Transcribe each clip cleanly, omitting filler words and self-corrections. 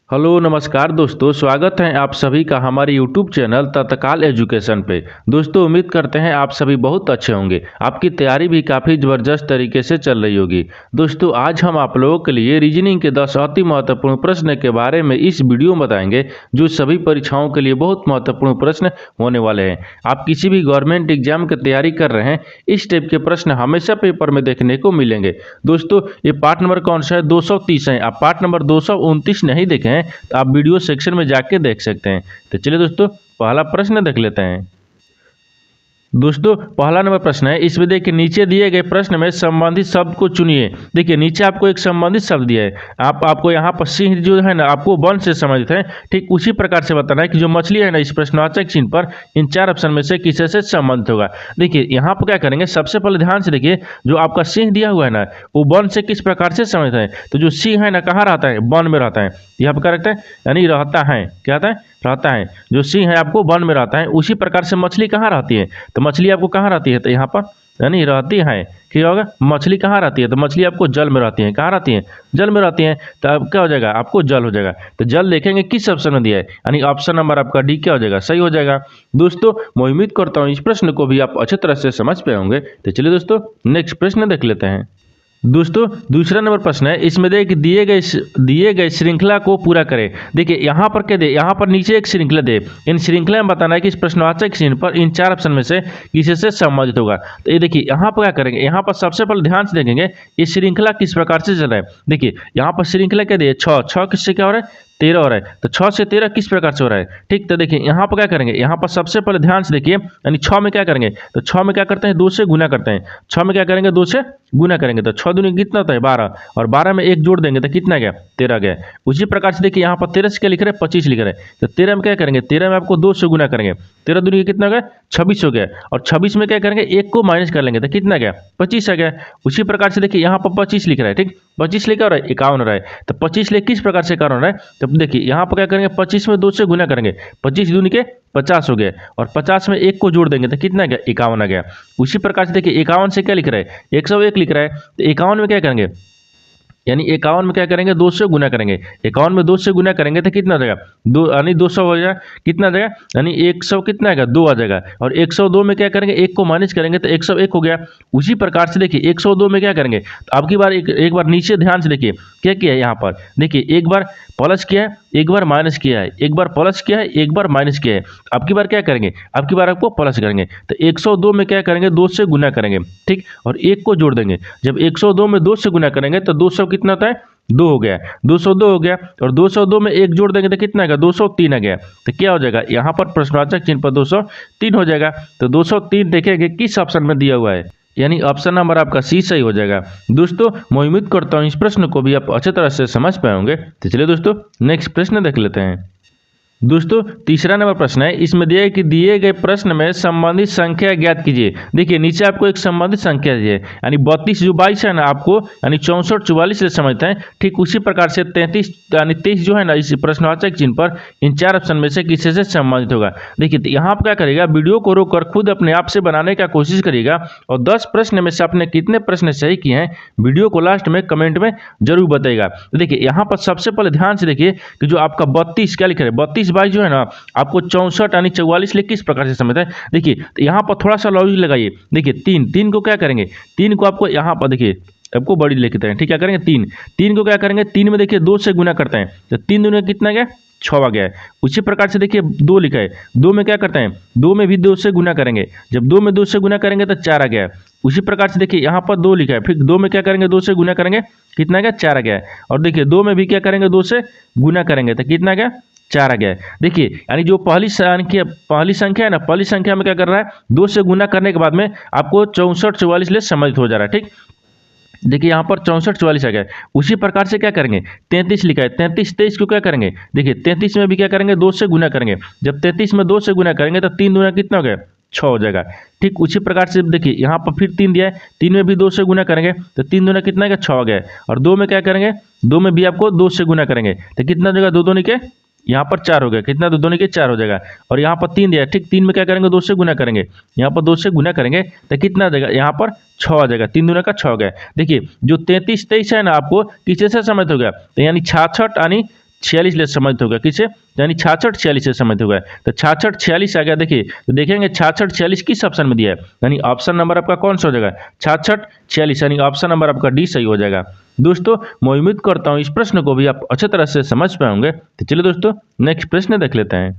Hello नमस्कार दोस्तों, स्वागत है आप सभी का हमारे यूट्यूब चैनल तत्काल एजुकेशन पे। दोस्तों उम्मीद करते हैं आप सभी बहुत अच्छे होंगे। आपकी तैयारी भी काफ़ी ज़बरदस्त तरीके से चल रही होगी। दोस्तों आज हम आप लोगों के लिए रीजनिंग के 10 अति महत्वपूर्ण प्रश्न के बारे में इस वीडियो में बताएंगे, जो सभी परीक्षाओं के लिए बहुत महत्वपूर्ण प्रश्न होने वाले हैं। आप किसी भी गवर्नमेंट एग्जाम की तैयारी कर रहे हैं, इस टाइप के प्रश्न हमेशा पेपर में देखने को मिलेंगे। दोस्तों ये पार्ट नंबर कौन सा है? 230 है। आप पार्ट नंबर 229 नहीं देखे हैं तो आप वीडियो सेक्शन में जाके देख सकते हैं। तो चलिए दोस्तों पहला प्रश्न देख लेते हैं। दोस्तों पहला नंबर प्रश्न है, इसमें देखिए नीचे दिए गए प्रश्न में संबंधित शब्द को चुनिए। देखिए नीचे आपको एक संबंधित शब्द दिया है, आपको यहाँ पर सिंह जो है ना आपको वन से समझते हैं, ठीक उसी प्रकार से बताना है कि जो मछली है ना इस प्रश्नवाचक चिन्ह पर इन चार ऑप्शन में से किसी से संबंधित होगा। देखिए यहाँ पर क्या करेंगे, सबसे पहले ध्यान से देखिए जो आपका सिंह दिया हुआ है ना वो वन से किस प्रकार से समझते हैं। तो जो सिंह है ना कहाँ रहता है? वन में रहता है। यहाँ पर क्या रखता है? यानी रहता है, क्या रहता है? रहता है। जो सिंह है आपको वन में रहता है। उसी प्रकार से मछली कहाँ रहती है? तो मछली आपको कहाँ रहती है? तो यहाँ पर यानी रहती है। क्या होगा? मछली कहाँ रहती है? तो मछली आपको जल में रहती है। कहाँ रहती है? जल में रहती है। तो अब क्या हो जाएगा? आपको जल हो जाएगा। तो जल देखेंगे किस ऑप्शन में दिया है, यानी ऑप्शन नंबर आपका डी क्या हो जाएगा? सही हो जाएगा। दोस्तों मैं उम्मीद करता हूँ इस प्रश्न को भी आप अच्छी तरह से समझ पाए होंगे। तो चलिए दोस्तों नेक्स्ट प्रश्न देख लेते हैं। दोस्तों दूसरा नंबर प्रश्न है, इसमें दिए गए श्रृंखला को पूरा करें। देखिए यहाँ पर क्या दे, यहाँ पर नीचे एक श्रृंखला दे, इन श्रृंखला में बताना है कि इस प्रश्नवाचक चिन्ह पर इन चार ऑप्शन में से किसी से संबंधित होगा। तो ये देखिए यहाँ पर क्या करेंगे, यहाँ पर सबसे पहले ध्यान से देखेंगे ये श्रृंखला किस प्रकार से चल रहा है। देखिए यहाँ पर श्रृंखला क्या दे, 6 किससे क्या हो रहा है? 13 हो रहा है। तो 6 से 13 किस प्रकार से हो रहा है? ठीक, तो देखिए यहाँ पर क्या करेंगे, यहाँ पर सबसे पहले ध्यान से देखिए, यानी 6 में क्या करेंगे, तो 6 में क्या करते हैं? 2 से गुना करते हैं। 6 में क्या करेंगे? 2 से गुना करेंगे। तो 6 दूनी कितना होता है? 12, और 12 में 1 जोड़ देंगे तो कितना गया? 13 गया। उसी प्रकार से देखिए यहाँ पर 13 से क्या लिख रहे हैं? 25 लिख रहे हैं। तो 13 में क्या करेंगे? 13 में आपको 2 से गुना करेंगे। 13 दूनी कितना गया? 26 हो गया। और 26 में क्या करेंगे? 1 को माइनस कर लेंगे तो कितना गया? 25 आ गया। उसी प्रकार से देखिए यहाँ पर 25 लिख रहा है। ठीक, 25 लेकर हो रहा है 51 हो रहा है। तो 25 ले किस प्रकार से कारण हो रहा है? तो देखिए यहाँ पर क्या करेंगे, 25 में 2 से गुना करेंगे। 25 दूनी के 50 हो गए, और 50 में 1 को जोड़ देंगे तो कितना गया? 51 आ गया। उसी प्रकार से देखिए 51 से क्या लिख रहा है? 101 लिख रहा है। तो 51 में क्या करेंगे, यानी 51 में क्या करेंगे? 2 से गुना करेंगे। 51 में 2 से गुना करेंगे तो कितना आ जाएगा? 2, यानी 200 हो जाएगा। कितना आ जाएगा? यानी 100 कितना आएगा? 2 आ जाएगा। और 102 में क्या करेंगे? 1 को माइनस करेंगे तो 101 हो गया। उसी प्रकार से देखिए 102 में क्या करेंगे, तो अब की बार एक बार नीचे ध्यान से देखिए क्या किया है। यहाँ पर देखिए एक बार प्लस किया है, एक बार माइनस किया है, एक बार प्लस किया है, एक बार माइनस किया है। अब की बार क्या करेंगे? अब की बार आपको प्लस करेंगे। तो 102 में क्या करेंगे? 2 से गुना करेंगे। ठीक, और 1 को जोड़ देंगे। जब 102 में 2 से गुना करेंगे तो 200 कितना होता है? 2 हो गया। 202 हो गया, और 202 में 1 जोड़ देंगे तो कितना आएगा? 203 आ गया। तो क्या हो जाएगा? यहाँ पर प्रश्नवाचक चिन्ह पर 203 हो जाएगा। तो 203 देखेंगे किस ऑप्शन में दिया हुआ है, यानी ऑप्शन नंबर आपका सी सही हो जाएगा। दोस्तों मैं उम्मीद करता हूँ इस प्रश्न को भी आप अच्छी तरह से समझ पाए होंगे। तो चलिए दोस्तों नेक्स्ट प्रश्न देख लेते हैं। दोस्तों तीसरा नंबर प्रश्न है, इसमें दिए गए प्रश्न में संबंधित संख्या ज्ञात कीजिए। देखिए नीचे आपको एक संबंधित संख्या दी है, यानी 32 जो 22 है ना आपको यानी 64 44 से समझते हैं। ठीक उसी प्रकार से 33 यानी 23 जो है ना इस प्रश्नवाचक चिन्ह पर इन चार ऑप्शन में से किसी से संबंधित होगा। देखिए तो यहाँ पर क्या करेगा, वीडियो को रोककर खुद अपने आप से बनाने का कोशिश करिएगा, और 10 प्रश्न में से आपने कितने प्रश्न सही किए हैं वीडियो को लास्ट में कमेंट में जरूर बताइएगा। देखिए यहाँ पर सबसे पहले ध्यान से देखिए कि जो आपका 32 क्या लिख रहे हैं, 32 बाई जो है ना आपको 64 यानी 44 लिख किस प्रकार से समझते हैं। देखिए तो यहाँ पर थोड़ा सा लॉजिक लगाइए। देखिए 3 को क्या करेंगे, 3 को आपको यहाँ पर देखिए आपको बड़ी लिखते हैं। ठीक, क्या करेंगे? 3 को क्या करेंगे? 3 में देखिए 2 से गुना करते हैं तो 3 दूनी कितना गया? 6 आ गया। उसी प्रकार से देखिए 2 लिखा है, 2 में क्या करते हैं? 2 में भी 2 से गुना करेंगे। जब 2 में 2 से गुना करेंगे तो 4 आ गया। उसी प्रकार से देखिए यहाँ पर 2 लिखा है, फिर 2 में क्या करेंगे? 2 से गुना करेंगे, कितना गया? 4 आ गया। और देखिए 2 में भी क्या करेंगे? 2 से गुना करेंगे तो कितना गया? 4 आ गया। देखिए यानी जो पहली संख्या है ना, पहली संख्या में क्या कर रहा है? 2 से गुना करने के बाद में आपको 64 44 ले सम्मिलित हो जा रहा है। ठीक, देखिए यहाँ पर 64 44 आ गया। उसी प्रकार से क्या करेंगे? 33 लिखा है, 33 23 को क्या करेंगे? देखिए 33 में भी क्या करेंगे? 2 से गुना करेंगे। जब 33 में 2 से गुना करेंगे तो 3 दूना कितना हो गया? 6 हो जाएगा। ठीक उसी प्रकार से देखिए यहाँ पर फिर 3 दिया है, 3 में भी 2 से गुना करेंगे तो 3 दूना कितना है? 6 हो गया। और 2 में क्या करेंगे? 2 में भी आपको 2 से गुना करेंगे तो कितना हो जाएगा? 2 दूनी के यहाँ पर 4 हो गया। कितना? 2 दूनी के 4 हो जाएगा। और यहाँ पर 3 दिया, ठीक 3 में क्या करेंगे? 2 से गुना करेंगे। यहाँ पर 2 से गुना करेंगे तो कितना आ जाएगा? यहाँ पर 6 आ जाएगा। 3 दूना का 6 हो गया। देखिए जो 33 23 है ना आपको किसी से समझ हो गया, तो यानी 66 यानी 46 से सम्मिलित होगा, किसे, यानी 66 46 से सम्मिलित होगा। तो 66 46 आ गया। देखिए तो देखेंगे 66 46 किस ऑप्शन में दिया है, यानी ऑप्शन नंबर आपका कौन सा हो जाएगा, 66 46, यानी ऑप्शन नंबर आपका डी सही हो जाएगा। दोस्तों मैं उम्मीद करता हूँ इस प्रश्न को भी आप अच्छी तरह से समझ पाए होंगे। तो चलिए दोस्तों नेक्स्ट प्रश्न देख लेते हैं।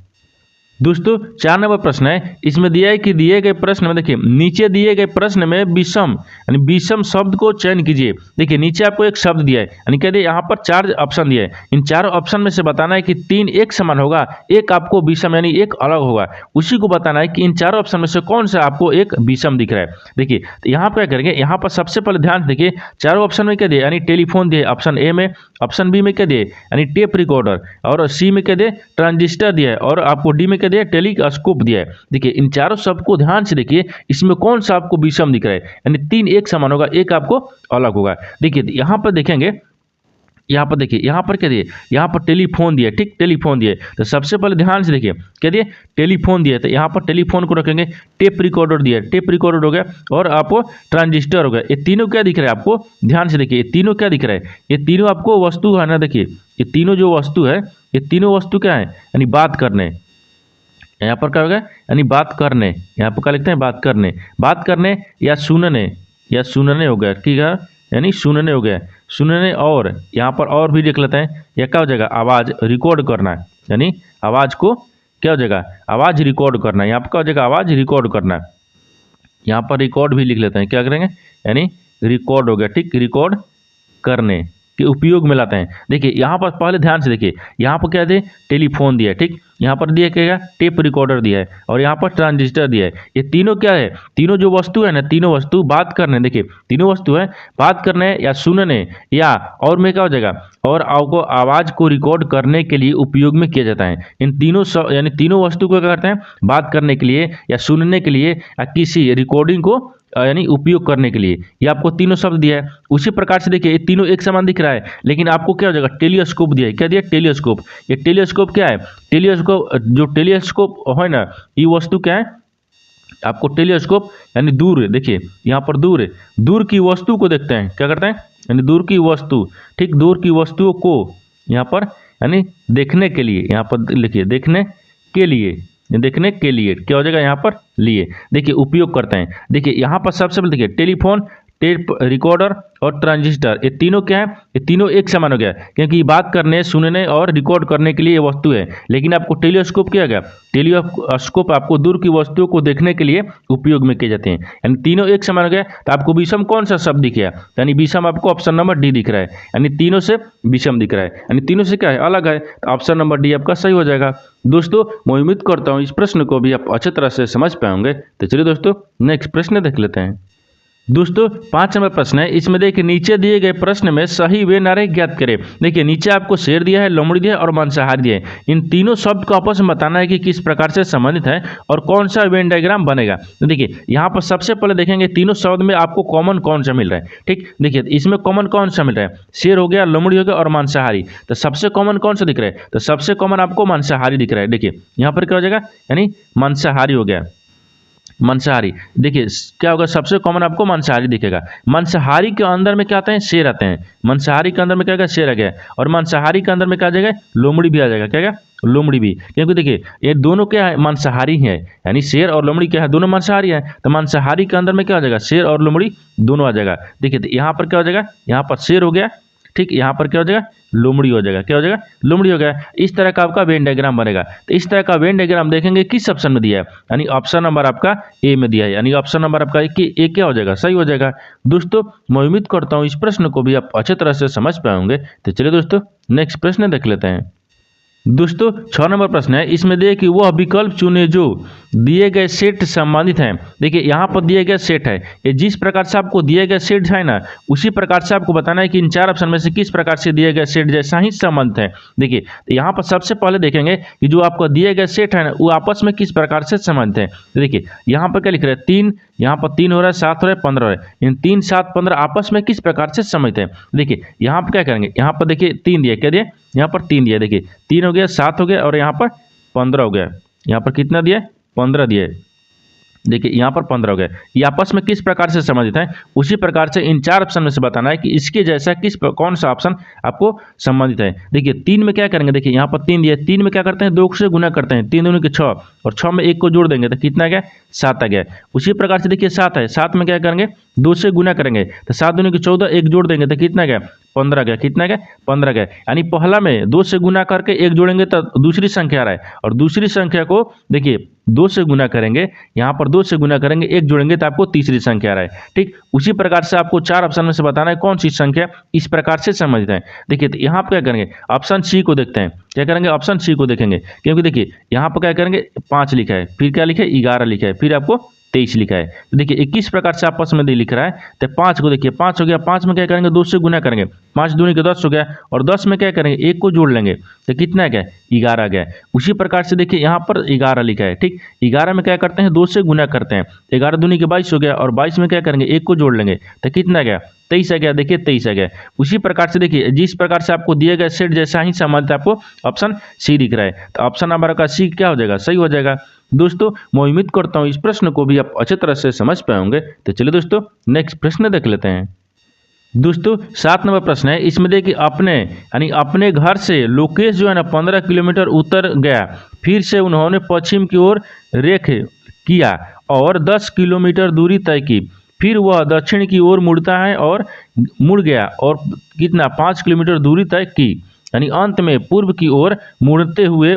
दोस्तों 4 नंबर प्रश्न है, इसमें दिया है कि दिए गए प्रश्न में, देखिए नीचे दिए गए प्रश्न में विषम यानी विषम शब्द को चयन कीजिए। देखिए नीचे आपको एक शब्द दिया है, यानी कह दिए यहाँ पर 4 ऑप्शन दिए हैं, इन 4 ऑप्शन में से बताना है कि 3 एक समान होगा, एक आपको विषम यानी एक अलग होगा। उसी को बताना है कि इन 4 ऑप्शन में से कौन सा आपको एक विषम दिख रहा है। देखिए तो यहाँ पर क्या करेंगे, यहाँ पर सबसे पहले ध्यान से देखिए चारों ऑप्शन में क्या दिए, यानी टेलीफोन दिए ऑप्शन ए में, ऑप्शन बी में क्या दिए, यानी टेप रिकॉर्डर, और सी में क्या दिए, ट्रांजिस्टर दिया है, और आपको डी में क्या दिया, टेलीस्कोप दिया है। देखिए इन चारों शब्द को ध्यान से देखिए, इसमें कौन सा आपको विषम दिख रहा है, यानी 3 एक समान होगा, एक आपको अलग होगा। देखिए यहाँ पर देखेंगे, यहाँ पर देखिए यहाँ पर क्या दिए, यहाँ पर टेलीफोन दिया, ठीक टेलीफोन दिए। तो सबसे पहले ध्यान से देखिए क्या दिए, टेलीफोन दिया, तो यहाँ पर टेलीफोन को रखेंगे। टेप रिकॉर्डर दिया, टेप रिकॉर्डर हो गया, और आपको ट्रांजिस्टर हो गया। ये तीनों क्या दिख रहा है आपको, ध्यान से देखिए ये तीनों क्या दिख रहा है, ये तीनों आपको वस्तु है ना। देखिए ये तीनों जो वस्तु है, ये तीनों वस्तु क्या है, यानी बात करने, यहाँ पर क्या होगा, यानी बात करने, यहाँ पर क्या लिखते हैं, बात करने या सुनने हो गया, ठीक है, यानी सुनने हो गया, सुनने। और यहाँ पर और भी देख लेते हैं, यह क्या हो जाएगा, आवाज़ रिकॉर्ड करना है, यानी आवाज़ को क्या हो जाएगा, आवाज़ रिकॉर्ड करना है, यहाँ पर क्या हो जाएगा, आवाज़ रिकॉर्ड करना है। यहाँ पर रिकॉर्ड भी लिख लेते हैं, क्या करेंगे, यानी रिकॉर्ड हो गया, ठीक, रिकॉर्ड करने के उपयोग में लाते हैं। देखिए यहाँ पर पहले ध्यान से देखिए, यहाँ पर क्या है, टेलीफोन दिया है, ठीक, यहाँ पर दिया क्या, टेप रिकॉर्डर दिया है, और यहाँ पर ट्रांजिस्टर दिया है। ये तीनों क्या है, तीनों जो वस्तु है ना, तीनों वस्तु बात करने, देखिए तीनों वस्तु है बात करने या सुनने या और में क्या हो जाएगा, और आपको आवाज़ को रिकॉर्ड करने के लिए उपयोग में किया जाता है। इन तीनों यानी तीनों वस्तु को क्या करते हैं, बात करने के लिए या सुनने के लिए या किसी रिकॉर्डिंग को यानी उपयोग करने के लिए, ये आपको तीनों शब्द दिया है। उसी प्रकार से देखिए ये तीनों एक समान दिख रहा है, लेकिन आपको क्या हो जाएगा, टेलीस्कोप दिया है, क्या दिया, टेलीस्कोप। ये टेलीस्कोप क्या है, टेलीस्कोप जो टेलीस्कोप है ना, ये वस्तु क्या है, आपको टेलीस्कोप यानी दूर, देखिए यहाँ पर दूर है, दूर की वस्तु को देखते हैं, क्या करते हैं, यानी दूर की वस्तु, ठीक, दूर की वस्तुओं को यहाँ पर यानी देखने के लिए, यहाँ पर लिखिए देखने के लिए, देखने के लिए क्या हो जाएगा, यहाँ पर लिए, देखिए उपयोग करते हैं। देखिए यहाँ पर सबसे पहले देखिए टेलीफोन, टेप रिकॉर्डर और ट्रांजिस्टर, ये तीनों क्या है, ये तीनों एक समान हो गया, क्योंकि बात करने, सुनने और रिकॉर्ड करने के लिए ये वस्तु है। लेकिन आपको टेलीस्कोप क्या गया, टेलीस्कोप आपको दूर की वस्तुओं को देखने के लिए उपयोग में किए जाते हैं, यानी तीनों एक समान हो गया। तो आपको विषम कौन सा शब्द दिख गया, यानी विषम आपको ऑप्शन नंबर डी दिख रहा है, यानी तीनों से विषम दिख रहा है, यानी तीनों से क्या है, अलग है। तो ऑप्शन नंबर डी आपका सही हो जाएगा। दोस्तों मैं उम्मीद करता हूँ इस प्रश्न को भी आप अच्छी तरह से समझ पाएंगे। तो चलिए दोस्तों नेक्स्ट प्रश्न देख लेते हैं। दोस्तों 5 नंबर प्रश्न है, इसमें देखिए नीचे दिए गए प्रश्न में सही वे नारे ज्ञात करें। देखिए नीचे आपको शेर दिया है, लोमड़ी दिया है और मांसाहारी दिया है। इन तीनों शब्द को आपस में बताना है कि किस प्रकार से संबंधित है और कौन सा वेन डायग्राम बनेगा। तो देखिए यहाँ पर सबसे पहले देखेंगे तीनों शब्द में आपको कॉमन कौन सा मिल रहा है, ठीक। देखिए इसमें कॉमन कौन सा मिल रहा है, शेर हो गया, लोमड़ी हो गया और मांसाहारी। तो सबसे कॉमन कौन सा दिख रहा है, तो सबसे कॉमन आपको मांसाहारी दिख रहा है। देखिए यहाँ पर क्या हो जाएगा, यानी मांसाहारी हो गया, मांसाहारी। देखिए क्या होगा, सबसे कॉमन आपको मांसाहारी दिखेगा। मांसाहारी के अंदर में क्या आते हैं, शेर आते हैं। मांसाहारी के अंदर में क्या आएगा, शेर आ गया, और मांसाहारी के अंदर में क्या आ जाएगा, लोमड़ी भी आ जाएगा। क्या आएगा, लोमड़ी भी, क्योंकि देखिए ये दोनों क्या है, मांसाहारी है, यानी शेर और लोमड़ी क्या है, दोनों मांसाहारी है। तो मांसाहारी के अंदर में क्या हो जाएगा, शेर और लोमड़ी दोनों आ जाएगा। देखिए यहाँ पर क्या हो जाएगा, यहाँ पर शेर हो गया, ठीक, यहाँ पर क्या हो जाएगा, लोमड़ी हो जाएगा। क्या हो जाएगा, लोमड़ी हो गया। इस तरह का आपका वेन डायग्राम बनेगा। तो इस तरह का वेन डायग्राम देखेंगे किस ऑप्शन में दिया है, यानी ऑप्शन नंबर आपका ए में दिया है, यानी ऑप्शन नंबर आपका ए क्या हो जाएगा, सही हो जाएगा। दोस्तों मैं उम्मीद करता हूँ इस प्रश्न को भी आप अच्छे तरह से समझ पाएंगे। तो चलिए दोस्तों नेक्स्ट प्रश्न देख लेते हैं। दोस्तों 6 नंबर प्रश्न है, इसमें देखिए कि वह विकल्प चुने जो दिए गए सेट संबंधित हैं। देखिए यहाँ पर दिए गए सेट है, ये जिस प्रकार से आपको दिए गए सेट है ना, उसी प्रकार से आपको बताना है कि इन 4 ऑप्शन में से किस प्रकार से दिए गए सेट जैसा ही संबंधित है। देखिए तो यहाँ पर सबसे पहले देखेंगे कि जो आपको दिए गए सेट है ना, वो आपस में किस प्रकार से संबंधित है। देखिए यहाँ पर क्या लिख रहे हैं, 3, यहाँ पर 3 हो रहा है, 7 हो रहा है, 15 हो रहा है। इन 3, 7, 15 आपस में किस प्रकार से संबंधित है। देखिए यहाँ पर क्या करेंगे, यहाँ पर देखिए 3 दिया, क्या दिया, यहाँ पर 3 दिया। देखिए 3 हो गया, 7 हो गया और यहाँ पर 15 हो गया। यहाँ पर कितना दिया, 15 दिया। देखिए यहाँ पर 15 हो गया। ये आपस में किस प्रकार से संबंधित हैं, उसी प्रकार से इन 4 ऑप्शन में से बताना है कि इसके जैसा कौन सा ऑप्शन आपको संबंधित है। देखिए 3 में क्या करेंगे, देखिए यहाँ पर 3 दिया, 3 में क्या करते हैं 2 से गुना करते हैं, 3 दूनी के 6 और 6 में 1 को जोड़ देंगे तो कितना आ गया 7 आ गया। उसी प्रकार से देखिए 7 है, 7 में क्या करेंगे 2 से गुना करेंगे तो 7 दूनी के 14, 1 जोड़ देंगे तो कितना गया 15 गया। कितना गया 15 गया। यानी पहला में 2 से गुना करके 1 जोड़ेंगे तो दूसरी संख्या आ रहा है, और दूसरी संख्या को देखिए 2 से गुना करेंगे, यहाँ पर 2 से गुना करेंगे 1 जोड़ेंगे तो आपको तीसरी संख्या आ रहा है। ठीक उसी प्रकार से आपको 4 ऑप्शन में से बताना है कौन सी संख्या इस प्रकार से समझते हैं। देखिए तो यहाँ पर क्या करेंगे ऑप्शन सी को देखते हैं, क्या करेंगे ऑप्शन सी को देखेंगे, क्योंकि देखिए यहाँ पर क्या करेंगे 5 लिखा है, फिर क्या लिखा है 11 लिखा है, फिर आपको 23 लिखा है। तो देखिए 21 प्रकार से आपस में लिख रहा है, तो 5 को देखिए 5 हो गया, 5 में क्या करेंगे 2 से गुना करेंगे, 5 दूनी के 10 हो गया, और 10 में क्या करेंगे 1 को जोड़ लेंगे तो कितना गया 11 गया। उसी प्रकार से देखिए यहाँ पर 11 लिखा है। ठीक 11 में क्या करते हैं 2 से गुना करते हैं, 11 दूनी के 22 हो गया, और 22 में क्या करेंगे 1 को जोड़ लेंगे तो कितना गया 23 आ गया। देखिए 23 आ गया। उसी प्रकार से देखिए जिस प्रकार से आपको दिए गए सेट जैसा ही संबंध आपको ऑप्शन सी दिख रहा है, तो ऑप्शन नंबर का सी क्या हो जाएगा सही हो जाएगा। दोस्तों मैं उम्मीद करता हूँ इस प्रश्न को भी आप अच्छे तरह से समझ पाए होंगे। तो चलिए दोस्तों नेक्स्ट प्रश्न देख लेते हैं। दोस्तों 7 नंबर प्रश्न है, इसमें देखिए अपने घर से लोकेश जो है ना 15 किलोमीटर उत्तर गया, फिर से उन्होंने पश्चिम की ओर रेख किया और 10 किलोमीटर दूरी तय की, फिर वह दक्षिण की ओर मुड़ता है और मुड़ गया और कितना 5 किलोमीटर दूरी तय की, यानी अंत में पूर्व की ओर मुड़ते हुए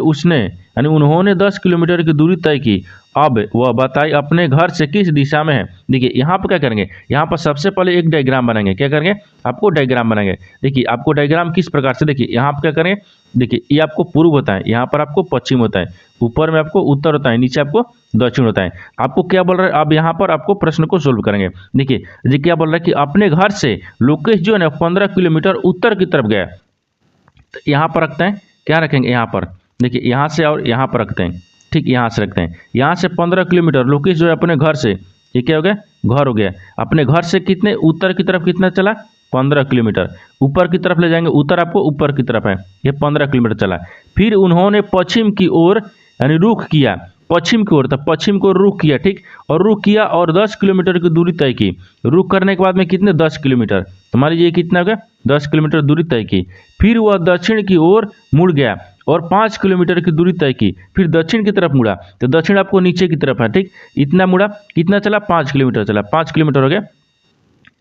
उन्होंने 10 किलोमीटर की दूरी तय की। अब वह बताइए अपने घर से किस दिशा में है। देखिए यहाँ पर क्या करेंगे, यहाँ पर सबसे पहले एक डायग्राम बनाएंगे, क्या करेंगे आपको डायग्राम बनाएंगे। देखिए आपको डायग्राम किस प्रकार से, देखिए यहाँ पर क्या करेंगे, देखिए ये आपको पूर्व होता है, यहाँ पर आपको पश्चिम होता है, ऊपर में आपको उत्तर होता है, नीचे आपको दक्षिण होता है। आपको क्या बोल रहा है, अब यहाँ पर आपको प्रश्न को सोल्व करेंगे। देखिए जी क्या बोल रहा है कि अपने घर से लोकेश जो है ना 15 किलोमीटर उत्तर की तरफ गया, तो यहाँ पर रखते हैं, क्या रखेंगे यहाँ पर, देखिए यहाँ से और यहाँ पर रखते हैं। ठीक यहाँ से रखते हैं, यहाँ से 15 किलोमीटर लोकेश जो है अपने घर से, ये क्या हो गया घर हो गया, अपने घर से कितने उत्तर की तरफ कितना चला 15 किलोमीटर, ऊपर की तरफ ले जाएंगे, उत्तर आपको ऊपर की तरफ है, ये 15 किलोमीटर चला। फिर उन्होंने पश्चिम की ओर यानी रुख किया, पश्चिम की ओर, तो पश्चिम को रुख किया। ठीक और रुख किया और 10 किलोमीटर की दूरी तय की। रुख करने के बाद में कितने 10 किलोमीटर, तो मान लीजिए कितना हो गया 10 किलोमीटर दूरी तय की। फिर वह दक्षिण की ओर मुड़ गया और 5 किलोमीटर की दूरी तय की, फिर दक्षिण की तरफ मुड़ा, तो दक्षिण आपको नीचे की तरफ है। ठीक इतना मुड़ा, कितना चला 5 किलोमीटर चला, 5 किलोमीटर हो गया।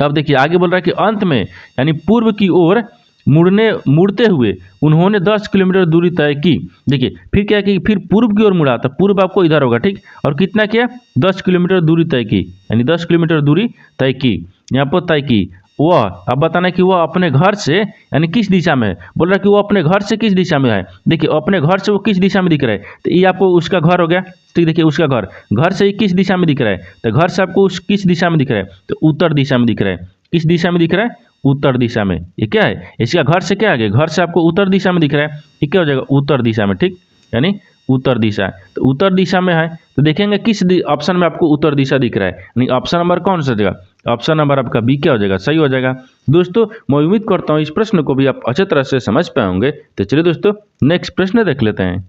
अब देखिए आगे बोल रहा है कि अंत में यानी पूर्व की ओर मुड़ते हुए उन्होंने 10 किलोमीटर दूरी तय की। देखिए फिर क्या की, फिर पूर्व की ओर मुड़ा, तो पूर्व आपको इधर होगा। ठीक और कितना किया 10 किलोमीटर दूरी तय की, यानी 10 किलोमीटर दूरी तय की, यहाँ पर तय की। वह अब बताना है कि वह अपने घर से यानी किस दिशा में है, बोल रहा है कि वो अपने घर से किस दिशा में है। देखिए अपने घर से वो किस दिशा में दिख रहा है, तो ये आपको उसका घर हो गया। ठीक देखिए उसका घर से किस दिशा में दिख रहा है, तो घर से आपको उस किस दिशा में दिख रहा है, तो उत्तर दिशा में दिख रहा है। किस दिशा में दिख रहा है, उत्तर दिशा में। ये क्या है, इसका घर से क्या आ गया, घर से आपको उत्तर दिशा में दिख रहा है, ये क्या हो जाएगा उत्तर दिशा में। ठीक यानी उत्तर दिशा, तो उत्तर दिशा में है, तो देखेंगे किस ऑप्शन में आपको उत्तर दिशा दिख रहा है, यानी ऑप्शन नंबर कौन सा जगह, ऑप्शन नंबर आपका बी क्या हो जाएगा सही हो जाएगा। दोस्तों मैं उम्मीद करता हूँ इस प्रश्न को भी आप अच्छे तरह से समझ पाए होंगे। तो चलिए दोस्तों नेक्स्ट प्रश्न देख लेते हैं।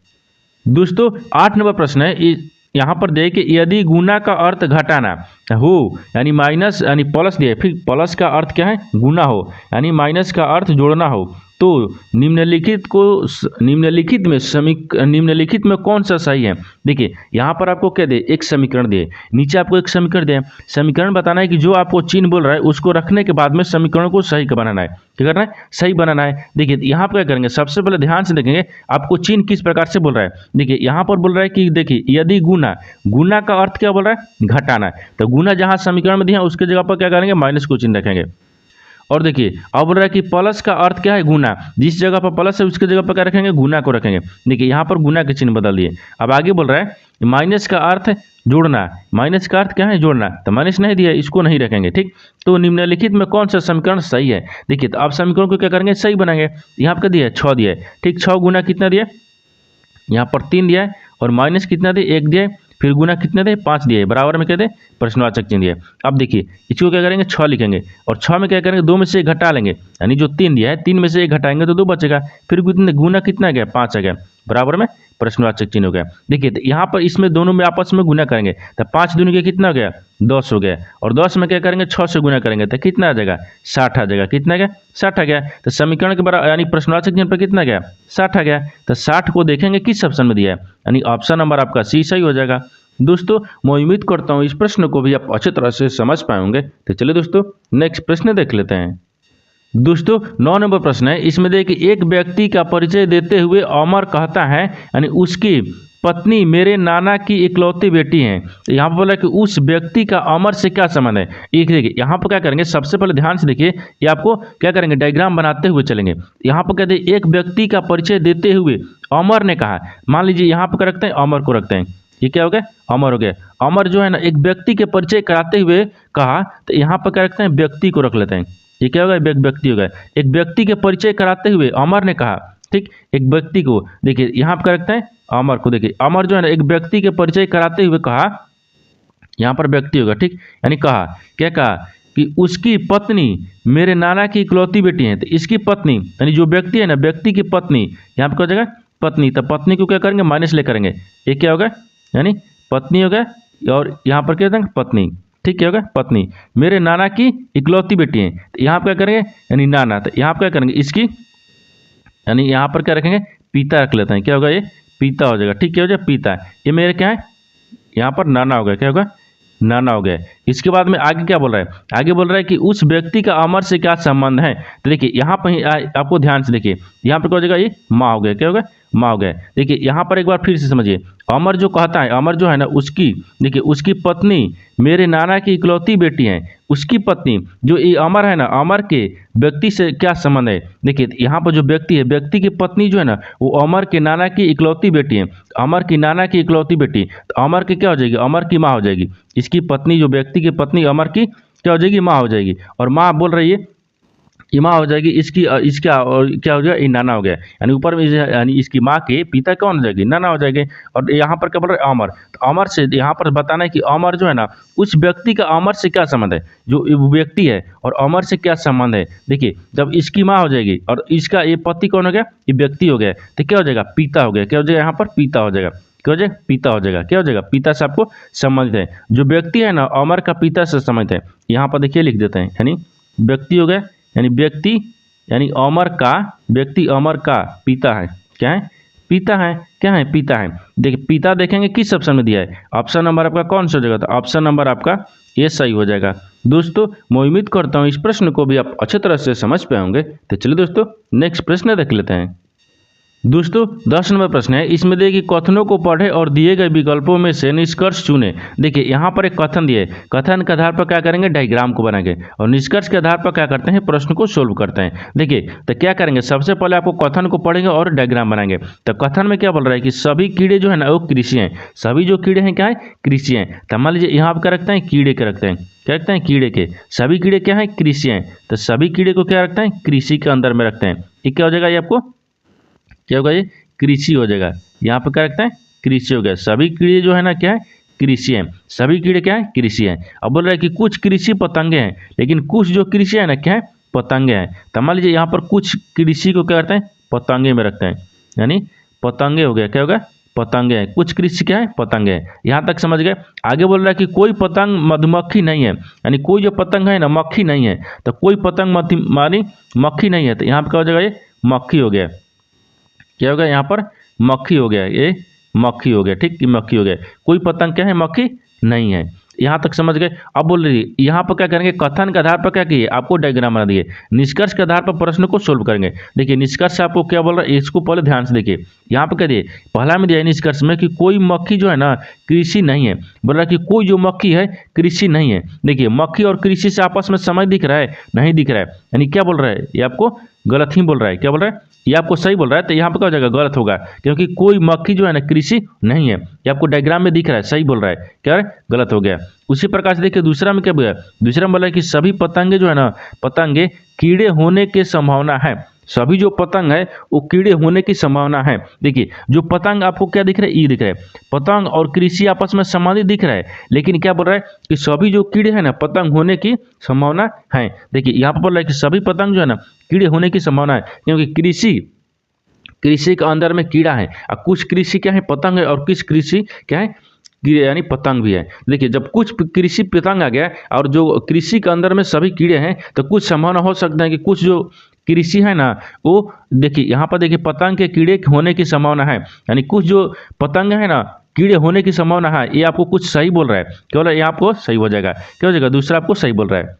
दोस्तों 8 नंबर प्रश्न है, यहाँ पर देखिए यदि गुना का अर्थ घटाना हो यानी माइनस यानी प्लस दिया, फिर प्लस का अर्थ क्या है गुना हो, यानी माइनस का अर्थ जोड़ना हो, तो निम्नलिखित में कौन सा सही है। देखिए यहाँ पर आपको क्या दे, एक समीकरण दिए, नीचे आपको एक समीकरण दिए, समीकरण बताना है कि जो आपको चिन्ह बोल रहा है उसको रखने के बाद में समीकरण को सही बनाना है। क्या करना है, सही बनाना है। देखिए यहाँ पर क्या करेंगे, सबसे पहले ध्यान से देखेंगे आपको चिन्ह किस प्रकार से बोल रहा है। देखिए यहाँ पर बोल रहा है कि देखिए यदि गुना का अर्थ क्या बोल रहा है घटाना, तो गुना जहाँ समीकरण में दिया उसके जगह पर क्या करेंगे माइनस को चिन्ह रखेंगे। और देखिए अब बोल रहा है कि प्लस का अर्थ क्या है गुना, जिस जगह पर प्लस है उसके जगह पर क्या रखेंगे गुना को रखेंगे। देखिए यहाँ पर गुना के चिन्ह बदल दिए। अब आगे बोल रहा है माइनस का अर्थ जोड़ना, माइनस का अर्थ क्या है जोड़ना, तो माइनस नहीं दिया इसको नहीं रखेंगे। ठीक तो निम्नलिखित में कौन सा समीकरण सही है। देखिए तो आप समीकरण को क्या करेंगे सही बनाएंगे। यहाँ पर दिया है 6 दिया है। ठीक 6 गुना कितना दिया, यहाँ पर 3 दिया है, और माइनस कितना दिया 1 दिया है, फिर गुना कितने दे 5 दिए, बराबर में क्या दे प्रश्नवाचक चिन्ह दिए। अब देखिए इसको क्या करेंगे 6 लिखेंगे, और 6 में क्या करेंगे 2 में से 1 घटा लेंगे, यानी जो 3 दिया है 3 में से 1 घटाएंगे तो 2 बचेगा, फिर गुना कितना गया 5 आ गया, बराबर में प्रश्नवाचक चिन्ह हो गया। देखिए तो यहाँ पर इसमें दोनों में आपस में गुना करेंगे तो 5 दूनी के कितना हो गया 10 हो गया, और 10 में क्या करेंगे 6 से गुना करेंगे तो कितना आ जाएगा 60 आ जाएगा। कितना गया 60 आ गया। तो समीकरण के बराबर यानी प्रश्नवाचक चिन्ह पर कितना गया 60 आ गया। तो 60 को देखेंगे किस ऑप्शन में दिया है, यानी ऑप्शन नंबर आपका सी सही हो जाएगा। दोस्तों मैं उम्मीद करता हूँ इस प्रश्न को भी आप अच्छी तरह से समझ पाए होंगे। तो चलिए दोस्तों नेक्स्ट प्रश्न देख लेते हैं। दोस्तों 9 नंबर प्रश्न है, इसमें देखिए एक व्यक्ति का परिचय देते हुए अमर कहता है यानी उसकी पत्नी मेरे नाना की इकलौती बेटी है। तो यहाँ पर बोला कि उस व्यक्ति का अमर से क्या संबंध है। एक देखिए यहाँ पर क्या करेंगे, सबसे पहले ध्यान से देखिए, ये आपको क्या करेंगे डायग्राम बनाते हुए चलेंगे। यहाँ पर कहते हैं एक व्यक्ति का परिचय देते हुए अमर ने कहा, मान लीजिए यहाँ पर रखते हैं अमर को रखते हैं, ये क्या हो गया अमर हो गया। अमर जो है ना एक व्यक्ति के परिचय कराते हुए कहा, तो यहाँ पर क्या रखते हैं व्यक्ति को रख लेते हैं, ये क्या होगा व्यक्ति होगा। एक व्यक्ति के परिचय कराते हुए अमर ने कहा, ठीक, एक व्यक्ति को देखिए यहाँ पर रखते हैं अमर को। देखिए अमर जो है ना एक व्यक्ति के परिचय कराते हुए कहा, यहाँ पर व्यक्ति होगा, ठीक, यानी कहा क्या कहा कि उसकी पत्नी मेरे नाना की इकलौती बेटी है। तो इसकी पत्नी यानी जो व्यक्ति है ना व्यक्ति की पत्नी, यहाँ पर क्या हो जाएगा पत्नी, तो पत्नी को क्या करेंगे माइनस ले करेंगे, ये क्या होगा यानी पत्नी होगा, और यहाँ पर क्या होगा पत्नी, ठीक, क्या होगा पत्नी मेरे नाना की इकलौती बेटी है। तो यहाँ पर क्या करेंगे यानी नाना, तो यहाँ पर क्या करेंगे इसकी यानी यहाँ पर क्या रखेंगे पिता रख लेते हैं, क्या होगा ये पिता हो जाएगा, ठीक, क्या हो जाएगा पिता। ये मेरे क्या है यहाँ पर नाना हो गया, क्या होगा नाना हो गया। इसके बाद में आगे क्या बोल रहा है, आगे बोल रहा है कि उस व्यक्ति का अमर से क्या संबंध है। तो देखिए यहाँ पर आपको ध्यान से देखिए, यहाँ पर क्या हो जाएगा ये माँ हो गया, क्या होगा माँ हो गया। देखिए यहाँ पर एक बार फिर से समझिए, अमर जो कहता है, अमर जो है ना उसकी देखिए उसकी पत्नी मेरे नाना की इकलौती बेटी है, उसकी पत्नी जो ये अमर है ना अमर के व्यक्ति से क्या संबंध है। देखिए यहाँ पर जो व्यक्ति है व्यक्ति की पत्नी जो है ना वो अमर के नाना की इकलौती बेटी है, अमर की नाना की इकलौती बेटी, तो अमर की क्या हो जाएगी अमर की माँ हो जाएगी। इसकी पत्नी जो व्यक्ति की पत्नी अमर की क्या हो जाएगी माँ हो जाएगी, और माँ बोल रही है ये माँ हो जाएगी, इसका और क्या हो जाएगा ये नाना हो गया, यानी ऊपर में यानी इसकी माँ के पिता कौन हो जाएगी नाना हो जाएंगे। और यहाँ पर क्या बोल रहे हैं अमर, तो अमर से यहाँ पर बताना है कि अमर जो है ना उस व्यक्ति का अमर से क्या संबंध है, जो व्यक्ति है और अमर से क्या संबंध है। देखिए जब इसकी माँ हो जाएगी और इसका ये पति कौन हो गया ये व्यक्ति हो गया, तो क्या हो जाएगा पिता हो गया, क्या हो जाएगा यहाँ पर पिता हो जाएगा, क्या हो जाएगा पिता हो जाएगा, क्या हो जाएगा पिता से आपको संबंधित है। जो व्यक्ति है ना अमर का पिता से संबंधित है, यहाँ पर देखिए लिख देते हैं, यानी व्यक्ति हो गया यानी व्यक्ति यानी अमर का व्यक्ति अमर का पिता है, क्या है पिता है, क्या है पिता है। देखिए पिता देखेंगे किस ऑप्शन में दिया है, ऑप्शन नंबर आपका कौन सा हो जाएगा, तो ऑप्शन नंबर आपका ये सही हो जाएगा। दोस्तों मैं उम्मीद करता हूँ इस प्रश्न को भी आप अच्छे तरह से समझ पाए होंगे। तो चलिए दोस्तों नेक्स्ट प्रश्न देख लेते हैं। दोस्तों 10 नंबर प्रश्न है, इसमें देखिए कथनों को पढ़े और दिए गए विकल्पों में से निष्कर्ष चुने। देखिए यहाँ पर एक कथन दिए, कथन के आधार पर क्या करेंगे डायग्राम को बनाएंगे, और निष्कर्ष के आधार पर क्या करते हैं प्रश्न को सोल्व करते हैं। देखिए तो क्या करेंगे सबसे पहले आपको कथन को पढ़ेंगे और डायग्राम बनाएंगे। तो कथन में क्या बोल रहा है कि सभी कीड़े जो है ना वो कृषि हैं, सभी जो कीड़े हैं क्या है कृषि हैं। तो मान लीजिए यहाँ पर क्या रखते हैं कीड़े के रखते हैं, क्या रखते हैं कीड़े के, सभी कीड़े क्या है कृषि हैं, तो सभी कीड़े को क्या रखते हैं कृषि के अंदर में रखते हैं। ये क्या हो जाएगा ये आपको क्या होगा ये कृषि हो जाएगा, यहाँ पर क्या रखते हैं कृषि हो गया। सभी कीड़े जो है ना क्या है कृषि है, सभी कीड़े क्या है कृषि है। अब बोल रहा है कि कुछ कृषि पतंगे हैं, लेकिन कुछ जो कृषि है ना क्या है पतंगे हैं। तो मान लीजिए यहाँ पर कुछ कृषि को क्या करते हैं पतंगे में रखते हैं, यानी पतंगे हो गया, क्या होगा पतंगे हैं, कुछ कृषि क्या है पतंगे हैं। यहाँ तक समझ गए। आगे बोल रहा है कि कोई पतंग मधुमक्खी नहीं है, यानी कोई जो पतंग है ना मक्खी नहीं है, तो कोई पतंग मानी मक्खी नहीं है, तो यहाँ पर क्या हो जाएगा ये मक्खी हो गया, क्या होगा यहाँ पर मक्खी हो गया, ये मक्खी हो गया, ठीक मक्खी हो गया। कोई पतंग क्या है मक्खी नहीं है, यहाँ तक समझ गए। अब बोल रही यहाँ पर क्या करेंगे कथन के आधार पर क्या किए आपको डायग्राम बना दिए, निष्कर्ष के आधार पर प्रश्न को सोल्व करेंगे। देखिए निष्कर्ष आपको क्या बोल रहा है इसको पहले ध्यान से देखिए, यहाँ पर क्या दिए पहला में दिया निष्कर्ष में कि कोई मक्खी जो है ना कृषि नहीं है, बोल रहा है कि कोई जो मक्खी है कृषि नहीं है। देखिए मक्खी और कृषि से आपस में समय दिख रहा है नहीं दिख रहा है, यानी क्या बोल रहा है ये आपको गलत ही बोल रहा है, क्या बोल रहा है ये आपको सही बोल रहा है। तो यहाँ पर क्या हो जाएगा गलत होगा, क्योंकि कोई मक्खी जो है ना कृषि नहीं है, ये आपको डायग्राम में दिख रहा है सही बोल रहा है, क्या है गलत हो गया। उसी प्रकार से देखिए दूसरा में क्या बोला, दूसरा में बोला है कि सभी पतंगे जो है ना पतंगे कीड़े होने की संभावना है, सभी जो पतंग है वो कीड़े होने की संभावना है। देखिए जो पतंग आपको क्या दिख रहा है ये दिख रहा है, पतंग और कृषि आपस में संबंधित दिख रहा है, लेकिन क्या बोल रहा है कि सभी जो कीड़े हैं ना पतंग होने की संभावना है। देखिए यहाँ पर बोल रहा है कि सभी पतंग जो है ना कीड़े होने की संभावना है, क्योंकि कृषि कृषि के अंदर में कीड़ा है और कुछ कृषि क्या है पतंग है और कुछ कृषि क्या है कीड़े यानी पतंग भी है। देखिए जब कुछ कृषि पतंग आ गया और जो कृषि के अंदर में सभी कीड़े हैं तो कुछ संभावना हो सकता है कि कुछ जो कृषि है ना वो देखिए यहाँ पर देखिए पतंग के कीड़े होने की संभावना है, यानी कुछ जो पतंग है ना कीड़े होने की संभावना है। ये आपको कुछ सही बोल रहा है, केवल ये आपको सही हो जाएगा, क्या हो जाएगा दूसरा आपको सही बोल रहा है।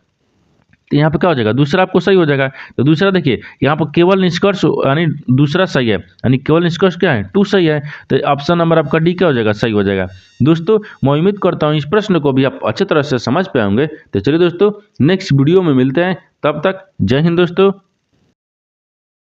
तो यहाँ पे क्या हो जाएगा दूसरा आपको सही हो जाएगा। तो दूसरा देखिए यहाँ पर केवल निष्कर्ष यानी दूसरा सही है, यानी केवल निष्कर्ष क्या है 2 सही है। तो ऑप्शन नंबर आपका डी क्या हो जाएगा सही हो जाएगा। दोस्तों मैं उम्मीद करता हूँ इस प्रश्न को भी आप अच्छी तरह से समझ पाए होंगे। तो चलिए दोस्तों नेक्स्ट वीडियो में मिलते हैं, तब तक जय हिंद दोस्तों।